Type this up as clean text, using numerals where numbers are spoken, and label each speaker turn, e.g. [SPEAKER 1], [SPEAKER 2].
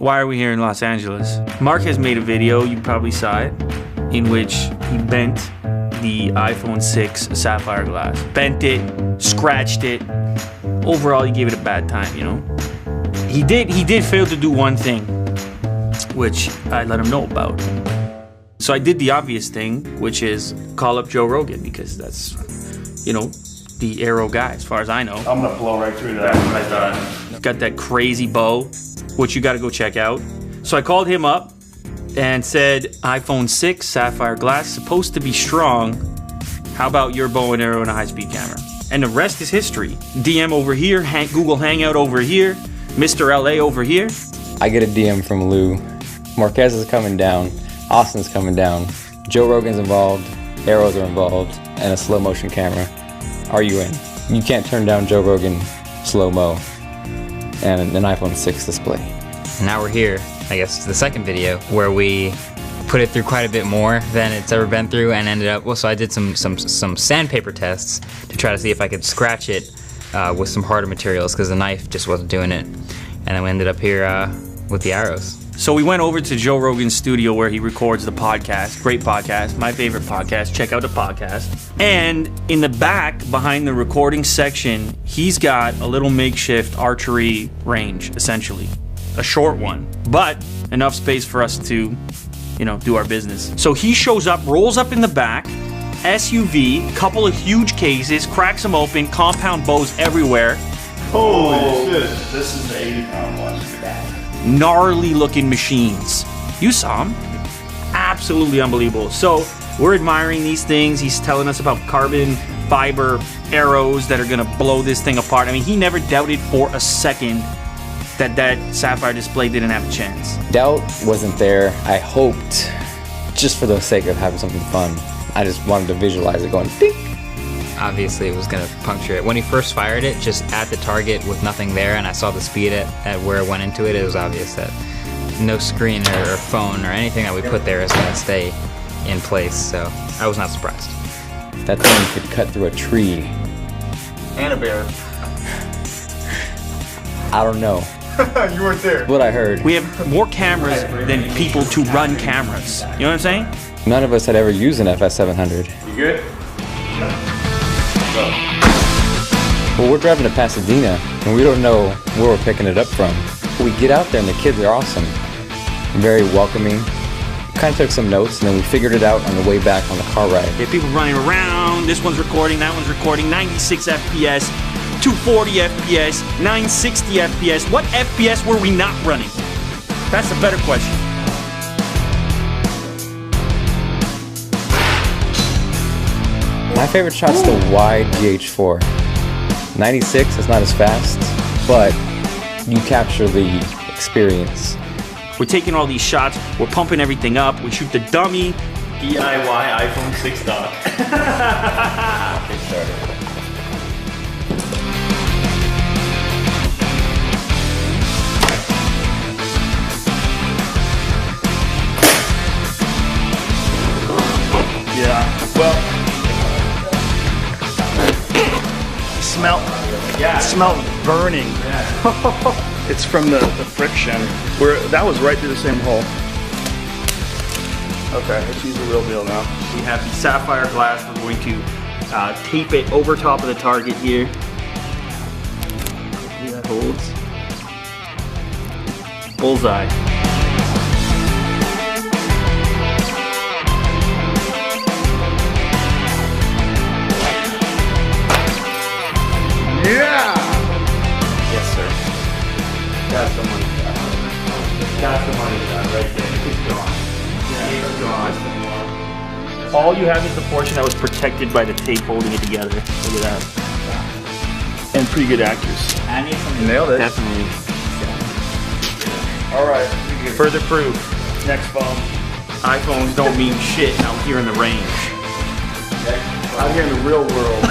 [SPEAKER 1] why are we here in Los Angeles? Mark has made a video, you probably saw it, in which he bent the iPhone 6 sapphire glass. Bent it, scratched it. Overall, he gave it a bad time, you know? He did fail to do one thing, which I let him know about. So I did the obvious thing, which is call up Joe Rogan, because that's, you know, the arrow guy, as far as I know.
[SPEAKER 2] I'm gonna blow right through that.
[SPEAKER 1] That's what I thought. Got that crazy bow, which you gotta go check out. So I called him up and said, iPhone 6, sapphire glass, supposed to be strong. How about your bow and arrow and a high-speed camera? And the rest is history. DM over here, Google Hangout over here, Mr. LA over here.
[SPEAKER 3] I get a DM from Lou. Marquez is coming down. Austin's coming down. Joe Rogan's involved. Arrows are involved. And a slow motion camera. Are you in? You can't turn down Joe Rogan slow-mo and an iPhone 6 display.
[SPEAKER 4] Now we're here, I guess it's the second video, where we put it through quite a bit more than it's ever been through, and ended up, well, so I did some sandpaper tests to try to see if I could scratch it with some harder materials, because the knife just wasn't doing it. And then we ended up here with the arrows.
[SPEAKER 1] So we went over to Joe Rogan's studio where he records the podcast. Great podcast, my favorite podcast. Check out the podcast. And in the back, behind the recording section, he's got a little makeshift archery range, essentially. A short one, but enough space for us to, you know, do our business. So he shows up, rolls up in the back, SUV, couple of huge cases, cracks them open, compound bows everywhere.
[SPEAKER 2] Holy shit. This is the 80-pound one.
[SPEAKER 1] Gnarly looking machines. You saw them. Absolutely unbelievable. So we're admiring these things. He's telling us about carbon fiber arrows that are gonna blow this thing apart. I mean, he never doubted for a second that sapphire display didn't have a chance.
[SPEAKER 3] Doubt wasn't there. I hoped, just for the sake of having something fun, I just wanted to visualize it going ding.
[SPEAKER 4] Obviously it was gonna puncture it. When he first fired it, just at the target with nothing there, and I saw the speed at where it went into it, it was obvious that no screen or phone or anything that we put there is gonna stay in place, so I was not surprised.
[SPEAKER 3] That thing could cut through a tree.
[SPEAKER 2] And a bear.
[SPEAKER 3] I don't know.
[SPEAKER 2] You weren't there.
[SPEAKER 3] What I heard.
[SPEAKER 1] We have more cameras than people to run cameras. You know what I'm saying?
[SPEAKER 3] None of us had ever used an FS700.
[SPEAKER 2] You good?
[SPEAKER 3] Well, we're driving to Pasadena, and we don't know where we're picking it up from. We get out there, and the kids are awesome. Very welcoming. Kind of took some notes, and then we figured it out on the way back on the car ride.
[SPEAKER 1] Yeah, people running around. This one's recording, that one's recording. 96 FPS, 240 FPS, 960 FPS. What FPS were we not running? That's a better question.
[SPEAKER 3] My favorite shot's the wide GH4. 96 is not as fast, but you capture the experience.
[SPEAKER 1] We're taking all these shots, we're pumping everything up, we shoot the dummy.
[SPEAKER 2] DIY iPhone 6 dock.
[SPEAKER 3] Get started.
[SPEAKER 2] Yeah, well, smell burning. Yeah. It's from the friction. That was right through the same hole. Okay, let's use the real deal now.
[SPEAKER 1] We have the sapphire glass, we're going to tape it over top of the target here. See, that holds. Bullseye.
[SPEAKER 2] Yeah!
[SPEAKER 1] Yes, sir. That's the money shot. That's the money shot right there. It's gone. It's gone. All you have is the portion that was protected by the tape holding it together. Look at that.
[SPEAKER 2] And pretty good accuracy.
[SPEAKER 1] I need some.
[SPEAKER 2] Nailed it.
[SPEAKER 1] Definitely.
[SPEAKER 2] Alright.
[SPEAKER 1] Further proof.
[SPEAKER 2] Next phone.
[SPEAKER 1] iPhones don't mean shit out here in the range.
[SPEAKER 2] Out here in the real world.